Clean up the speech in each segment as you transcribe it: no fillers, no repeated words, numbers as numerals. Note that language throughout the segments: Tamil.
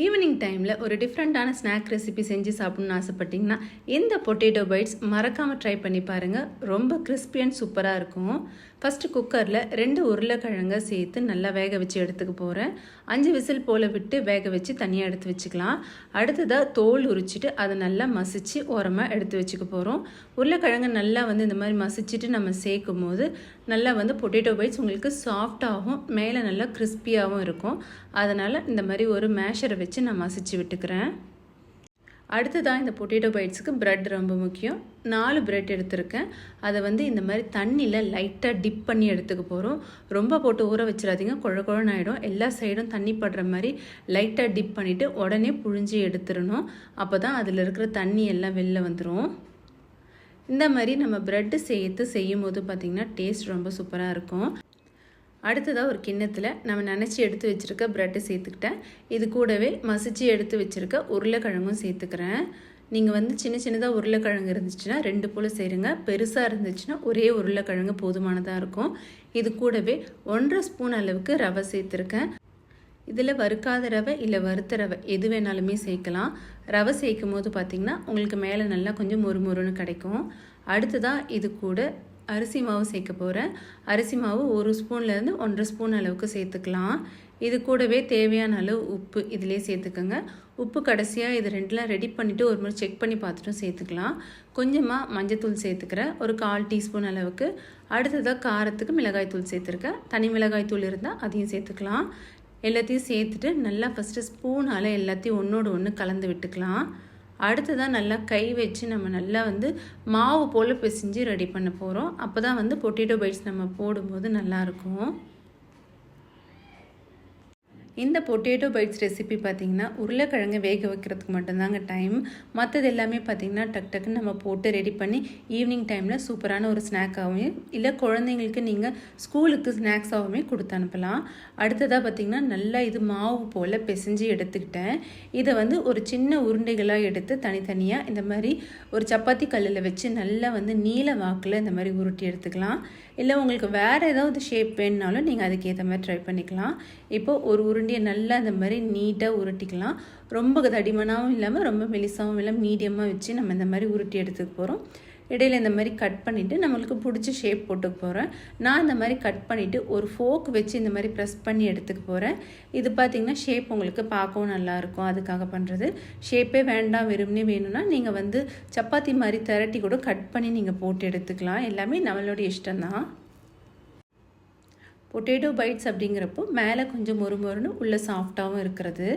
ஈவினிங் டைமில் ஒரு டிஃப்ரெண்ட்டான ஸ்நாக் ரெசிபி செஞ்சு சாப்பிட்ணுன்னு ஆசைப்பட்டிங்கன்னா இந்த பொட்டேட்டோ பைட்ஸ் மறக்காமல் ட்ரை பண்ணி பாருங்கள். ரொம்ப கிறிஸ்பி அண்ட் சூப்பராக இருக்கும். ஃபஸ்ட்டு குக்கரில் 2 உருளைக்கிழங்க சேர்த்து நல்லா வேக வச்சு எடுத்துக்க போகிறேன். 5 விசில் போல் விட்டு வேக வச்சு தனியாக எடுத்து வச்சுக்கலாம். அடுத்ததாக தோல் உரிச்சிட்டு அதை நல்லா மசிச்சு ஓரமாக எடுத்து வச்சுக்க போகிறோம். உருளைக்கிழங்கு நல்லா இந்த மாதிரி மசிச்சுட்டு நம்ம சேர்க்கும் போது நல்லா பொட்டேட்டோ பைட்ஸ் உங்களுக்கு சாஃப்டாகவும் மேலே நல்லா கிறிஸ்பியாகவும் இருக்கும். அதனால் இந்த மாதிரி ஒரு மேஷரை வச்சு நான் மசிச்சு விட்டுக்கிறேன். அடுத்ததாக இந்த பொட்டேட்டோ பைட்ஸுக்கு ப்ரெட் ரொம்ப முக்கியம். 4 ப்ரெட் எடுத்திருக்கேன். அதை இந்த மாதிரி தண்ணியில் லைட்டாக டிப் பண்ணி எடுத்துக்க போகிறோம். ரொம்ப போட்டு ஊற வச்சிடாதீங்க, குழன்னு ஆகிடும். எல்லா சைடும் தண்ணி படுற மாதிரி லைட்டாக டிப் பண்ணிவிட்டு உடனே புழிஞ்சி எடுத்துடணும். அப்போ தான் அதில் இருக்கிற தண்ணி எல்லாம் வெளில வந்துடும். இந்த மாதிரி நம்ம ப்ரெட்டு சேர்த்து செய்யும் போது பார்த்திங்கன்னா டேஸ்ட் ரொம்ப சூப்பராக இருக்கும். அடுத்ததாக ஒரு கிண்ணத்தில் நம்ம நினச்சி எடுத்து வச்சுருக்க ப்ரெட்டை சேர்த்துக்கிட்டேன். இது கூடவே மசிச்சு எடுத்து வச்சுருக்க உருளைக்கிழங்கும் சேர்த்துக்கிறேன். நீங்கள் சின்ன சின்னதாக உருளைக்கிழங்கு இருந்துச்சுன்னா 2 போல் சேருங்க. பெருசாக இருந்துச்சுன்னா ஒரே உருளைக்கிழங்கு போதுமானதாக இருக்கும். இது கூடவே 1.5 ஸ்பூன் அளவுக்கு ரவை சேர்த்துருக்கேன். இதில் வறுக்காத ரவை இல்லை வறுத்த ரவை எது வேணாலுமே சேர்க்கலாம். ரவை சேர்க்கும் போது பார்த்திங்கன்னா உங்களுக்கு மேலே நல்லா கொஞ்சம் மொறுமொறுன்னு கிடைக்கும். அடுத்ததாக இது கூட அரிசி மாவு சேர்க்க போகிறேன். அரிசி மாவு 1 ஸ்பூன்லேருந்து 1.5 ஸ்பூன் அளவுக்கு சேர்த்துக்கலாம். இது கூடவே தேவையான அளவு உப்பு இதிலே சேர்த்துக்கோங்க. உப்பு கடைசியாக இது ரெண்டுலாம் ரெடி பண்ணிவிட்டு ஒரு முறை செக் பண்ணி பார்த்துட்டும் சேர்த்துக்கலாம். கொஞ்சமாக மஞ்சத்தூள் சேர்த்துக்கிறேன், ஒரு 1/4 டீஸ்பூன் அளவுக்கு. அடுத்ததாக காரத்துக்கு மிளகாய்த்தூள் சேர்த்துருக்கேன். தனி மிளகாய்த்தூள் இருந்தால் அதையும் சேர்த்துக்கலாம். எல்லாத்தையும் சேர்த்துட்டு நல்லா ஃபஸ்ட்டு ஸ்பூனால் எல்லாத்தையும் ஒன்றோடு ஒன்று கலந்து விட்டுக்கலாம். அடுத்ததான் நல்லா கை வச்சு நம்ம நல்லா மாவு போல் பிசைஞ்சு ரெடி பண்ண போகிறோம். அப்போ தான் பொட்டேட்டோ பைட்ஸ் நம்ம போடும்போது நல்லாயிருக்கும். இந்த பொட்டேட்டோ பைட்ஸ் ரெசிபி பார்த்திங்கன்னா உருளைக்கிழங்கு வேக வைக்கிறதுக்கு மட்டும்தாங்க டைம். மற்றது எல்லாமே பார்த்திங்கன்னா டக்குன்னு நம்ம போட்டு ரெடி பண்ணி ஈவினிங் டைமில் சூப்பரான ஒரு ஸ்நாக்காகவும் இல்லை குழந்தைங்களுக்கு நீங்கள் ஸ்கூலுக்கு ஸ்நாக்ஸாகவுமே கொடுத்து அனுப்பலாம். அடுத்ததாக பார்த்திங்கன்னா நல்லா இது மாவு போல் பிசைஞ்சு எடுத்துக்கிட்டேன். இதை ஒரு சின்ன உருண்டைகளாக எடுத்து தனித்தனியாக இந்த மாதிரி ஒரு சப்பாத்தி கல்லில் வச்சு நல்லா நீல வாக்கில் இந்த மாதிரி உருட்டி எடுத்துக்கலாம். இல்லை உங்களுக்கு வேறு ஏதாவது ஷேப் வேணுனாலும் நீங்கள் அதுக்கேற்ற மாதிரி ட்ரை பண்ணிக்கலாம். இப்போது ஒரு உருண்டையை நல்லா இந்த மாதிரி நீட்டாக உருட்டிக்கலாம். ரொம்ப தடிமனாகவும் இல்லாமல் ரொம்ப மெலிசாகவும் இல்லாமல் மீடியமாக வச்சு நம்ம இந்த மாதிரி உருட்டி எடுத்துக்க போகிறோம். இடையில இந்த மாதிரி கட் பண்ணிவிட்டு நம்மளுக்கு பிடிச்ச ஷேப் போட்டுக்க போகிறேன். நான் இந்த மாதிரி கட் பண்ணிவிட்டு ஒரு ஃபோக் வச்சு இந்த மாதிரி ப்ரெஸ் பண்ணி எடுத்துக்க போகிறேன். இது பார்த்திங்கன்னா ஷேப் உங்களுக்கு பார்க்கவும் நல்லாயிருக்கும். அதுக்காக பண்ணுறது. ஷேப்பே வேண்டாம் வெறும்னே வேணும்னா நீங்கள் சப்பாத்தி மாதிரி திரட்டி கூட கட் பண்ணி நீங்கள் போட்டு எடுத்துக்கலாம். எல்லாமே நம்மளுடைய இஷ்டம்தான். பொட்டேட்டோ பைட்ஸ் அப்படிங்கிறப்போ மேலே கொஞ்சம் மொறுமொறுன்னு உள்ளே சாஃப்டாகவும் இருக்கிறது.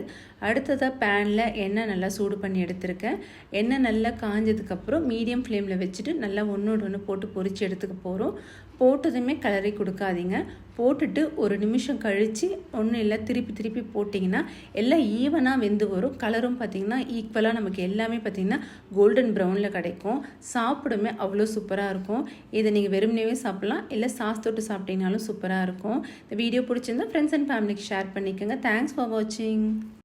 அடுத்ததாக பேனில் எண்ணெய் நல்லா சூடு பண்ணி எடுத்துருக்கேன். எண்ணெய் நல்லா காஞ்சதுக்கப்புறம் மீடியம் ஃப்ளேமில் வச்சுட்டு நல்லா ஒன்றோடு ஒன்று போட்டு பொரித்து எடுத்துக்க போகிறோம். போட்டதுமே கலரி கொடுக்காதீங்க. போட்டுட்டு ஒரு நிமிஷம் கழித்து ஒன்றும் இல்லை திருப்பி போட்டிங்கன்னா எல்லாம் ஈவனாக வெந்து வரும். கலரும் பார்த்திங்கன்னா ஈக்குவலாக நமக்கு எல்லாமே பார்த்திங்கன்னா கோல்டன் ப்ரௌனில் கிடைக்கும். சாப்பிடுமே அவ்வளோ சூப்பராக இருக்கும். இதை நீங்கள் வெறுமனேவே சாப்பிட்லாம், இல்லை சாஸ் தொட்டு சாப்பிட்டீங்கனாலும் சூப்பராக இருக்கும். இந்த வீடியோ பிடிச்சிருந்தா ஃப்ரெண்ட்ஸ் அண்ட் ஃபேமிலிக்கு ஷேர் பண்ணிக்கோங்க. தேங்க்ஸ் ஃபார் வாட்சிங்.